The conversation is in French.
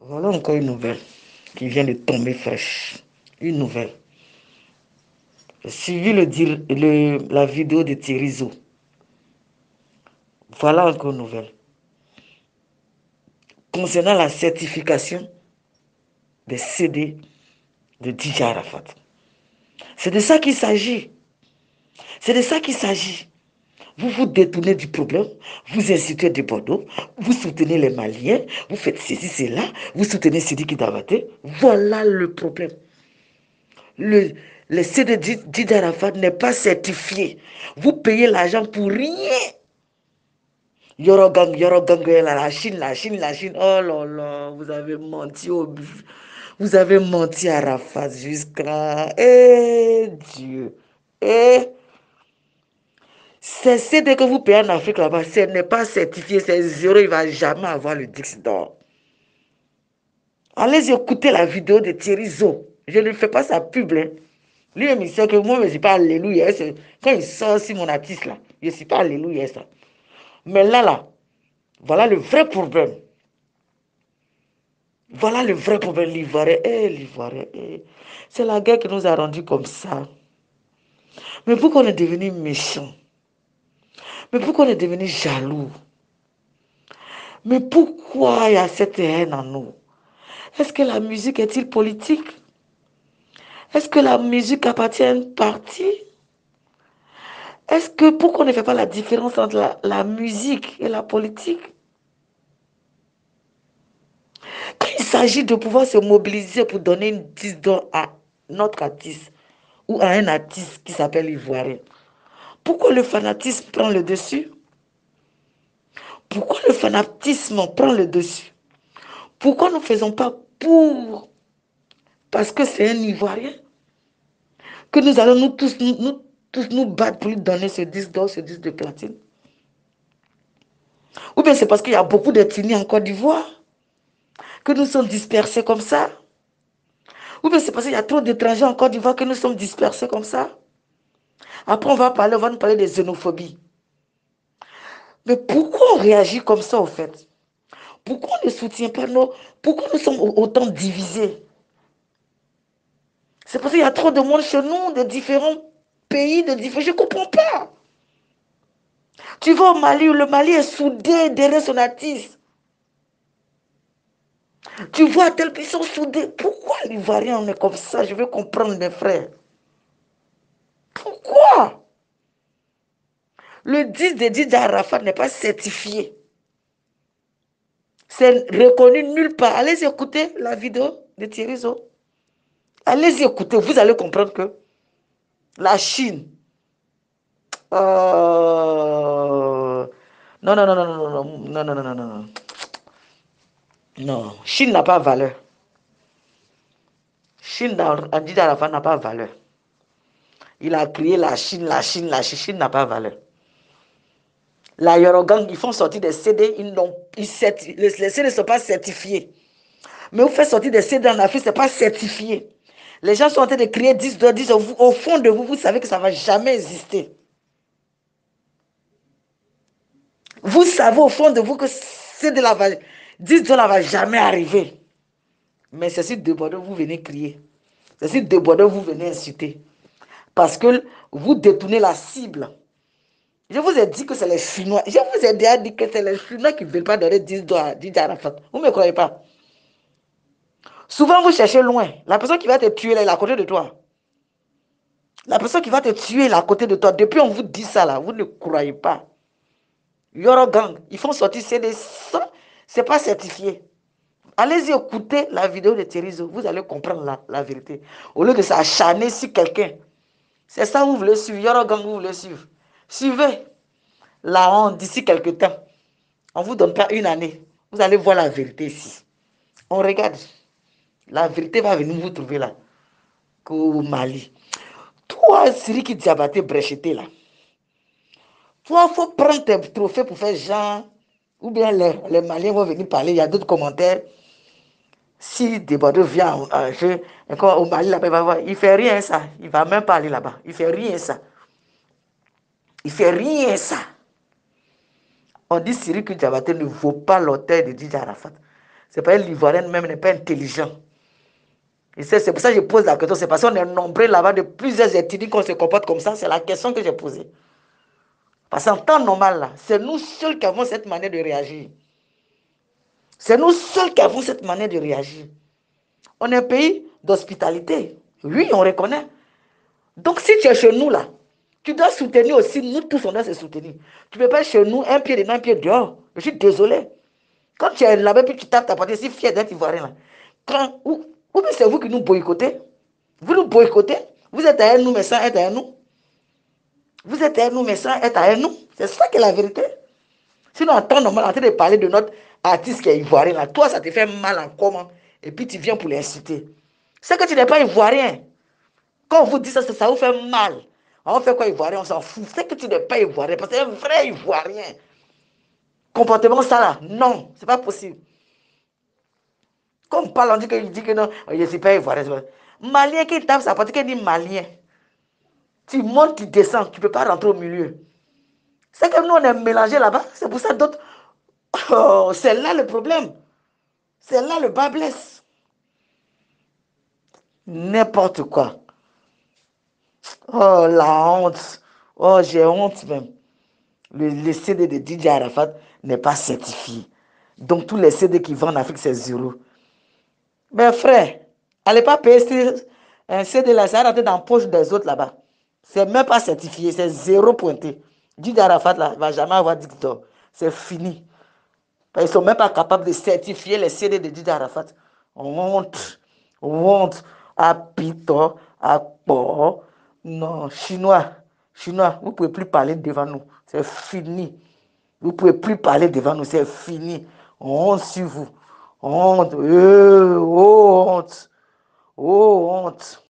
Voilà encore une nouvelle qui vient de tomber fraîche. Une nouvelle. J'ai suivi la vidéo de Thérizo. Voilà encore une nouvelle. Concernant la certification des CD de DJ Arafat. C'est de ça qu'il s'agit. C'est de ça qu'il s'agit. Vous vous détournez du problème, vous incitez des Bordeaux, vous soutenez les Maliens, vous faites ceci, cela, vous soutenez Sidiki Davaté. Voilà le problème. Le, le CD Didi Arafat n'est pas certifié. Vous payez l'argent pour rien. Yorogang, Yorogang, la Chine, la Chine, la Chine. Oh là là, vous avez menti vous avez menti à Arafat jusqu'à... Eh Dieu. Eh, ces CD que vous payez en Afrique là-bas, ce n'est pas certifié, c'est zéro, il ne va jamais avoir le Dix d'or. Allez écouter la vidéo de Thierry Zo. Je ne fais pas sa pub. Hein. Lui, il me sait que moi, je ne suis pas alléluia. Quand il sort sur mon artiste là, je ne suis pas alléluia. Ça. Mais là, voilà le vrai problème. Voilà le vrai problème, l'Ivoirien. L'Ivoirien. C'est la guerre qui nous a rendus comme ça. Mais pourquoi on est devenu méchant? Mais pourquoi on est devenu jaloux? Mais pourquoi il y a cette haine en nous? Est-ce que la musique est-il politique? Est-ce que la musique appartient à une partie? Est-ce que pourquoi on ne fait pas la différence entre la musique et la politique? Quand il s'agit de pouvoir se mobiliser pour donner une 10 d'or à notre artiste ou à un artiste qui s'appelle Ivoirien, pourquoi le fanatisme prend le dessus? Pourquoi le fanatisme prend le dessus? Pourquoi nous ne faisons pas pour, parce que c'est un Ivoirien, que nous allons tous nous battre pour lui donner ce disque d'or, ce disque de platine? Ou bien c'est parce qu'il y a beaucoup d'ethnies en Côte d'Ivoire que nous sommes dispersés comme ça? Ou bien c'est parce qu'il y a trop d'étrangers en Côte d'Ivoire que nous sommes dispersés comme ça? Après, on va nous parler de xénophobie. Mais pourquoi on réagit comme ça, au fait? Pourquoi on ne soutient pas nos... Pourquoi nous sommes autant divisés? C'est parce qu'il y a trop de monde chez nous, de différents pays, de différents... Je ne comprends pas. Tu vas au Mali où le Mali est soudé derrière son artiste. Tu vois, tel qu'ils sont soudés. Pourquoi l'Ivoirien, on est comme ça? Je veux comprendre, mes frères. Pourquoi? Le 10 de Didier Arafat n'est pas certifié. C'est reconnu nulle part. Allez écouter la vidéo de Thierry Zo. Allez écouter, vous allez comprendre que la Chine... Non, non, non, non, non, non, non, non, non, non, non, non. Non, Chine n'a pas valeur. Chine, Didier Arafat n'a pas valeur. Il a crié la Chine, la Chine, la Chine. Chine n'a pas valeur. La Yorogang, ils font sortir des CD, les CD ne sont pas certifiés. Mais vous faites sortir des CD en Afrique, ce n'est pas certifié. Les gens sont en train de crier 10 dollars, 10 au fond de vous, vous savez que ça ne va jamais exister. Vous savez au fond de vous que $10 ne va jamais arriver. Mais c'est sur Bordeaux vous venez crier. C'est sur Bordeaux vous venez insulter. Parce que vous détournez la cible. Je vous ai dit que c'est les Chinois. Je vous ai déjà dit que c'est les Chinois qui ne veulent pas donner 10 dollars à Didier Arafat. Vous ne me croyez pas? Souvent, vous cherchez loin. La personne qui va te tuer, là, elle est à côté de toi. La personne qui va te tuer, elle est à côté de toi. Depuis, on vous dit ça, là. Vous ne croyez pas. Yorogang, ils font sortir CD sans... C'est pas certifié. Allez-y écouter la vidéo de Thierry Zo. Vous allez comprendre la vérité. Au lieu de s'acharner sur quelqu'un. C'est ça que vous voulez suivre. Yorogang, vous voulez suivre. Suivez la honte d'ici quelques temps. On ne vous donne pas une année. Vous allez voir la vérité ici. On regarde. La vérité va venir vous trouver là. Qu'au Mali. Toi, Siriki Diabaté Brecheté là. Toi, il faut prendre tes trophées pour faire genre. Ou bien les Maliens vont venir parler. Il y a d'autres commentaires. Si Desbordeaux vient au Mali là-bas, il va voir. Il ne fait rien ça. Il ne va même pas aller là-bas. Il ne fait rien ça. Il ne fait rien ça. On dit Siriki Diabaté ne vaut pas l'auteur de Didier Arafat. C'est pas l'Ivoirien même n'est pas intelligent. Et c'est pour ça que je pose la question. C'est parce qu'on est nombreux là-bas de plusieurs ethnies qu'on se comporte comme ça. C'est la question que j'ai posée. Parce qu'en temps normal, là, c'est nous seuls qui avons cette manière de réagir. C'est nous seuls qui avons cette manière de réagir. On est un pays d'hospitalité. Oui, on reconnaît. Donc, si tu es chez nous, là, tu dois soutenir aussi. Nous tous, on doit se soutenir. Tu ne peux pas être chez nous, un pied dedans, un pied dehors. Je suis désolé. Quand tu es là-bas, puis tu tapes ta partie, si fier d'être Ivoirien, là. Ou bien c'est vous qui nous boycottez. Vous nous boycottez. Vous êtes à nous, mais sans être à nous. Vous êtes à nous, mais sans être à nous. C'est ça qui est la vérité. Sinon, en temps normal, en train de parler de notre artiste qui est ivoirien, là, toi, ça te fait mal en comment? Et puis tu viens pour l'insulter. C'est que tu n'es pas ivoirien. Quand on vous dit ça, ça vous fait mal. On fait quoi ivoirien? On s'en fout. C'est que tu n'es pas ivoirien. Parce que c'est un vrai ivoirien. Comportement ça là, non, c'est pas possible. Quand on parle, on dit que non, je ne suis pas ivoirien. Malien qui tape sa porte, qui dit malien. Tu montes, tu descends, tu ne peux pas rentrer au milieu. C'est que nous, on est mélangés là-bas. C'est pour ça d'autres. Oh, c'est là le problème. C'est là le bas blesse. N'importe quoi. Oh, la honte. Oh, j'ai honte même. Le CD de DJ Arafat n'est pas certifié. Donc, tous les CD qui vendent en Afrique, c'est zéro. Mais frère, allez pas payer un CD là, ça va rentrer dans la poche des autres là-bas. C'est même pas certifié, c'est zéro pointé. DJ Arafat là, il va jamais avoir dictateur. C'est fini. Ils ne sont même pas capables de certifier les CD de DJ Arafat. Honte. Honte. À Pito, à Po. Non, chinois. Chinois, vous ne pouvez plus parler devant nous. C'est fini. Vous ne pouvez plus parler devant nous. C'est fini. Honte sur vous. Honte. Oh, honte. Oh, honte.